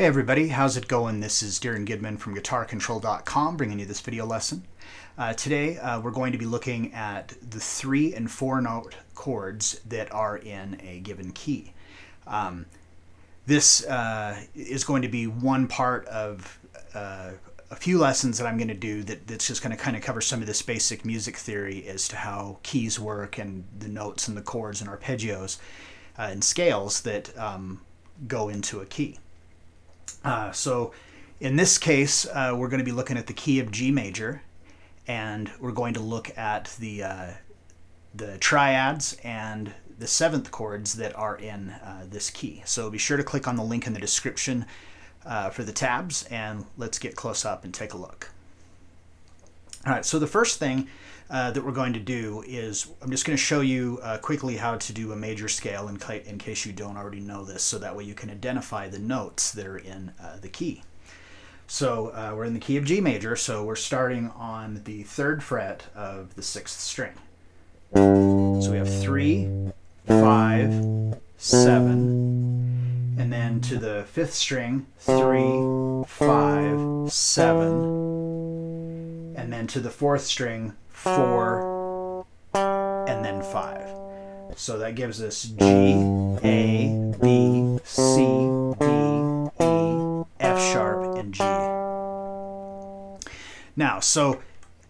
Hey everybody, how's it going? This is Darren Goodman from GuitarControl.com bringing you this video lesson. Today we're going to be looking at the 3 and 4 note chords that are in a given key. This is going to be one part of a few lessons that I'm going to do that's just going to kind of cover some of this basic music theory as to how keys work and the notes and the chords and arpeggios and scales that go into a key. So in this case, we're going to be looking at the key of G major, and we're going to look at the triads and the 7th chords that are in this key. So be sure to click on the link in the description for the tabs, and let's get close up and take a look. All right, so the first thing that we're going to do is I'm just going to show you quickly how to do a major scale in case you don't already know this, so that way you can identify the notes that are in the key. So we're in the key of G major, so we're starting on the 3rd fret of the 6th string. So we have 3, 5, 7, and then to the 5th string, 3, 5, 7, and then to the 4th string, 4, and then 5. So that gives us G, A, B, C, D, E, F sharp, and G. Now, so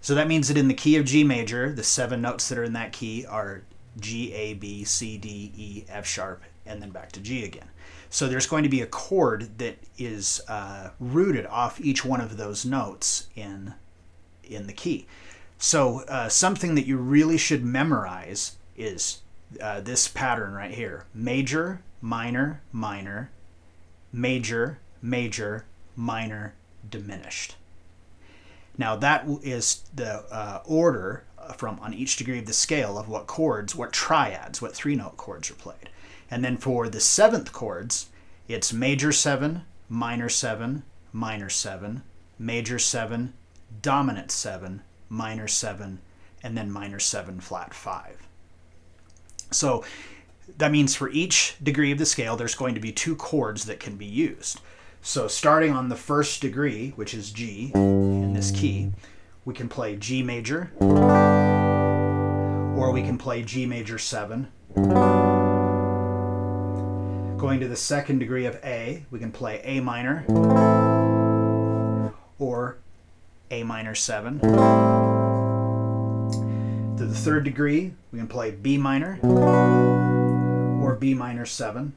that means that in the key of G major, the 7 notes that are in that key are G, A, B, C, D, E, F sharp, and then back to G again. So there's going to be a chord that is rooted off each one of those notes in the key. So something that you really should memorize is this pattern right here: major, minor, minor, major, major, minor, diminished. Now that is the order on each degree of the scale of what chords, what triads, what 3-note chords are played. And then for the 7th chords, it's major 7, minor 7, minor 7, major 7, dominant 7, minor 7, and then minor 7 flat 5. So that means for each degree of the scale there's going to be 2 chords that can be used. So starting on the 1st degree, which is G in this key, we can play G major, or we can play G major 7. Going to the 2nd degree of A, we can play A minor or A minor 7. To the 3rd degree, we can play B minor or B minor 7.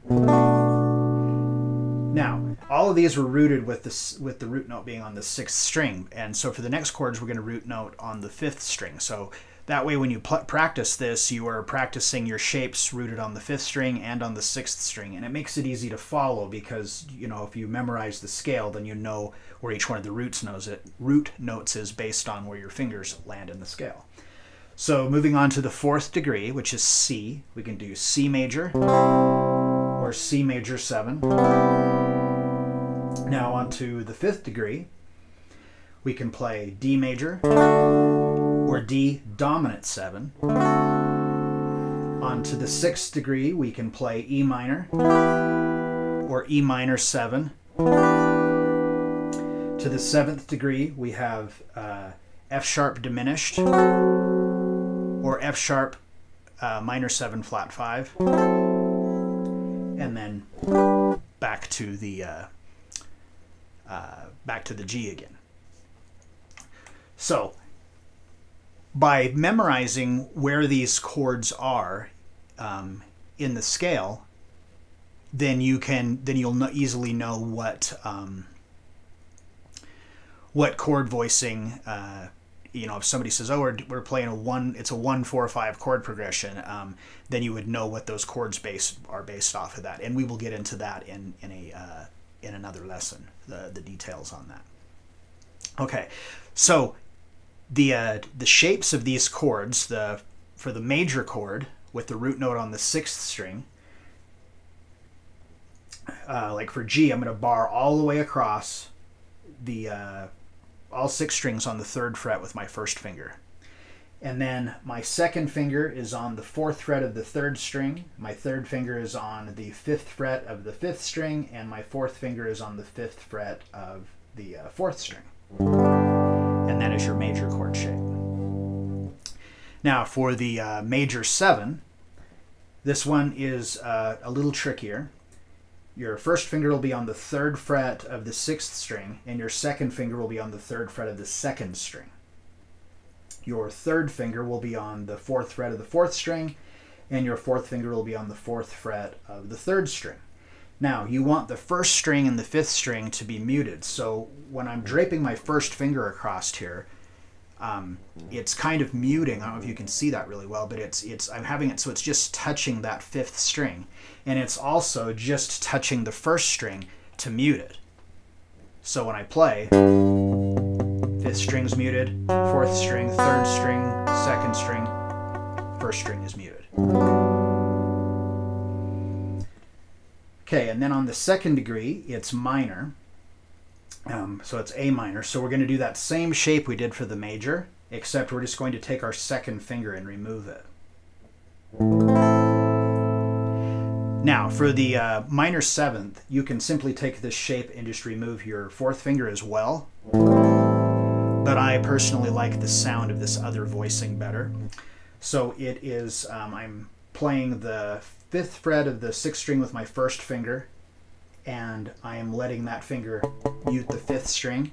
Now, all of these were rooted with the root note being on the 6th string, and so for the next chords we're going to root note on the 5th string. So that way when you practice this, you are practicing your shapes rooted on the 5th string and on the 6th string, and it makes it easy to follow because, you know, if you memorize the scale, then you know where each one of the root notes is based on where your fingers land in the scale. So moving on to the 4th degree, which is C, we can do C major or C major 7. Now on to the 5th degree, we can play D major or D dominant 7. On to the 6th degree, we can play E minor or E minor 7. To the 7th degree, we have F sharp diminished or F sharp minor 7 flat 5, and then back to the G again. So by memorizing where these chords are in the scale, then you'll easily know what chord voicing. You know, if somebody says, "Oh, we're playing it's a 1, 4, 5 chord progression," then you would know what those chords are based off of that, and we will get into that in another lesson, the details on that. Okay, so the shapes of these chords, for the major chord with the root note on the 6th string, like for G, I'm going to bar all the way across all 6 strings on the 3rd fret with my 1st finger. And then my second finger is on the 4th fret of the 3rd string. My 3rd finger is on the 5th fret of the 5th string, and my 4th finger is on the 5th fret of the 4th string. And that is your major chord shape. Now for the major 7, this one is a little trickier. Your first finger will be on the 3rd fret of the 6th string, and your second finger will be on the 3rd fret of the 2nd string. Your 3rd finger will be on the 4th fret of the 4th string, and your 4th finger will be on the 4th fret of the 3rd string. Now, you want the 1st string and the 5th string to be muted, so when I'm draping my 1st finger across here, it's kind of muting. I don't know if you can see that really well, but I'm having it so it's just touching that 5th string, and it's also just touching the 1st string to mute it. So when I play, 5th string's muted, 4th string, 3rd string, 2nd string, 1st string is muted. Okay, and then on the 2nd degree, it's minor. So it's A minor. So we're going to do that same shape we did for the major, except we're just going to take our 2nd finger and remove it. Now, for the minor 7th, you can simply take this shape and just remove your 4th finger as well. But I personally like the sound of this other voicing better. So it is, I'm playing the 5th fret of the 6th string with my 1st finger, and I am letting that finger mute the 5th string.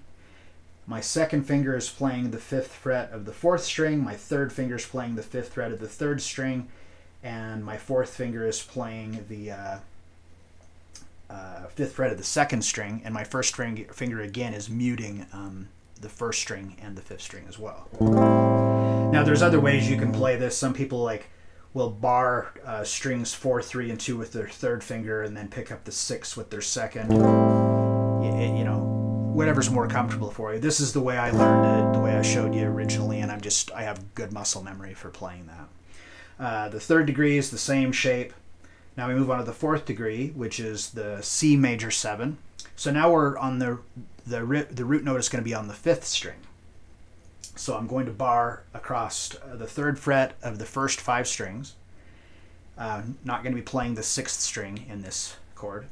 My 2nd finger is playing the 5th fret of the 4th string, my 3rd finger is playing the 5th fret of the 3rd string, and my 4th finger is playing the 5th fret of the 2nd string, and my 1st finger again is muting the 1st string and the 5th string as well. Now there's other ways you can play this. Some people will bar strings 4, 3, and 2 with their 3rd finger and then pick up the 6 with their 2nd. You know, whatever's more comfortable for you. This is the way I learned it, the way I showed you originally, and I have good muscle memory for playing that. The 3rd degree is the same shape. Now we move on to the 4th degree, which is the C major 7. So now we're on the root note is going to be on the 5th string. So I'm going to bar across the 3rd fret of the first 5 strings. Not going to be playing the 6th string in this chord.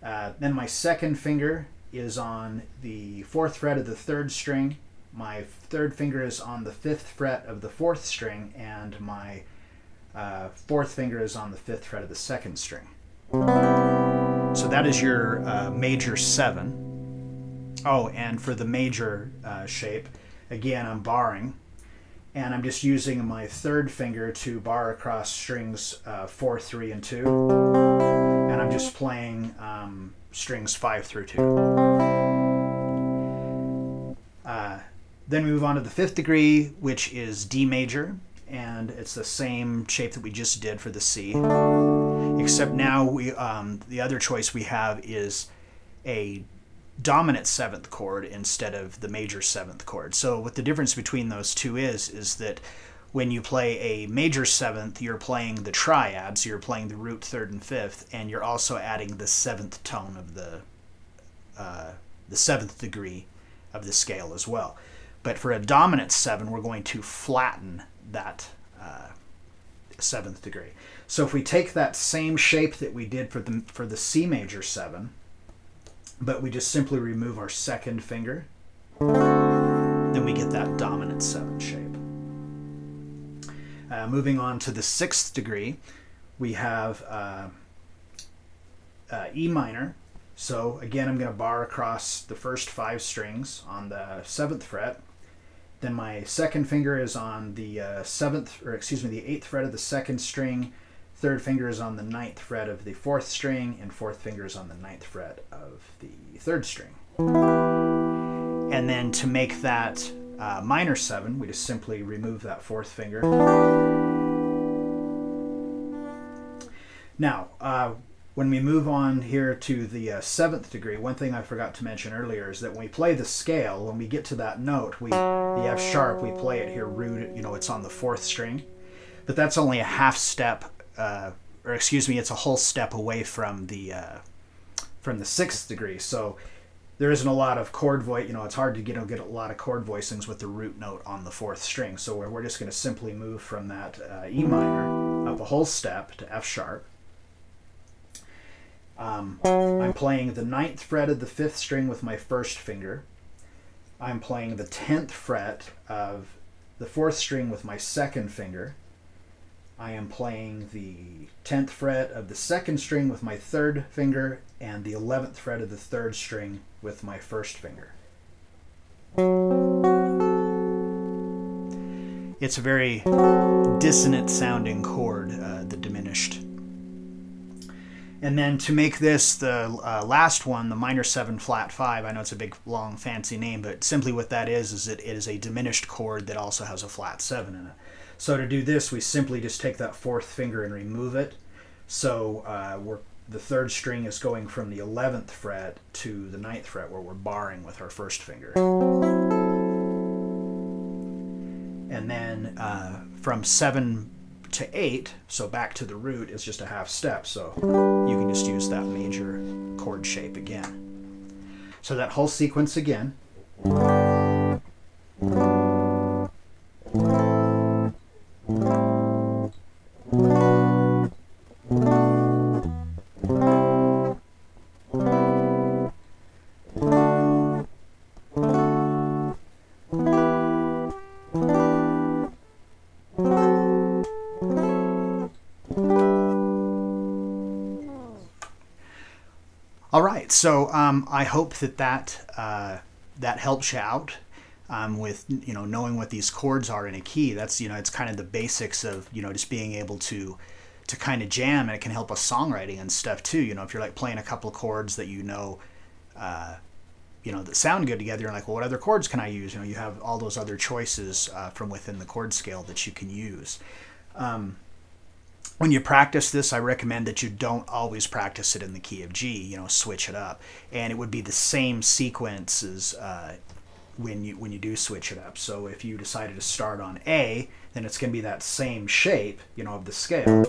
Then my 2nd finger is on the 4th fret of the 3rd string. My 3rd finger is on the 5th fret of the 4th string, and my 4th finger is on the 5th fret of the 2nd string. So that is your major 7. Oh, and for the major shape, again, I'm barring, and I'm just using my 3rd finger to bar across strings 4, 3, and 2, and I'm just playing strings 5 through 2. Then we move on to the 5th degree, which is D major, and it's the same shape that we just did for the C, except now the other choice we have is a dominant 7th chord instead of the major 7th chord. So what the difference between those two is that when you play a major 7th, you're playing the triad, so you're playing the root, 3rd, and 5th, and you're also adding the 7th tone of the 7th degree of the scale as well. But for a dominant 7, we're going to flatten that 7th degree. So if we take that same shape that we did for the C major 7, but we just simply remove our 2nd finger, then we get that dominant 7 shape. Moving on to the 6th degree, we have E minor. So again, I'm going to bar across the first 5 strings on the 7th fret. Then my 2nd finger is on the 8th fret of the 2nd string. 3rd finger is on the 9th fret of the 4th string, and 4th finger is on the 9th fret of the 3rd string. And then to make that minor 7, we just simply remove that 4th finger. Now, when we move on here to the 7th degree, one thing I forgot to mention earlier is that when we play the scale, when we get to that note, the F sharp, we play it here rooted, it's on the 4th string. But that's only a half step, it's a whole step away from the 6th degree. So there isn't a lot of chord voice, it's hard to get a lot of chord voicings with the root note on the 4th string. So we're just going to simply move from that E minor up a whole step to F sharp. I'm playing the 9th fret of the 5th string with my 1st finger. I'm playing the 10th fret of the 4th string with my 2nd finger. I am playing the 10th fret of the 2nd string with my 3rd finger, and the 11th fret of the 3rd string with my 1st finger. It's a very dissonant sounding chord, the diminished. And then to make this the last one, the minor 7 flat 5, I know it's a big long fancy name, but simply what that is it is a diminished chord that also has a flat 7 in it. So to do this, we simply just take that 4th finger and remove it. So the 3rd string is going from the 11th fret to the 9th fret, where we're barring with our 1st finger. And then from 7 to 8, so back to the root, is just a half step. So you can just use that major chord shape again. So that whole sequence again. All right, so I hope that helps you out with knowing what these chords are in a key. That's it's kind of the basics of just being able to kind of jam, and it can help with songwriting and stuff too. If you're like playing a couple of chords that that sound good together, you're like, well, what other chords can I use? You have all those other choices from within the chord scale that you can use. When you practice this, I recommend that you don't always practice it in the key of G. Switch it up, and it would be the same sequences when you do switch it up. So if you decided to start on A, then it's going to be that same shape, of the scale,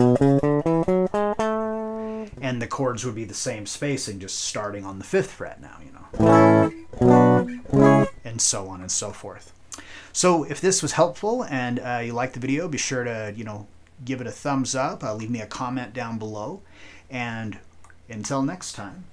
and the chords would be the same spacing, just starting on the 5th fret now, and so on and so forth. So if this was helpful and you liked the video, be sure to give it a thumbs up, leave me a comment down below, and until next time.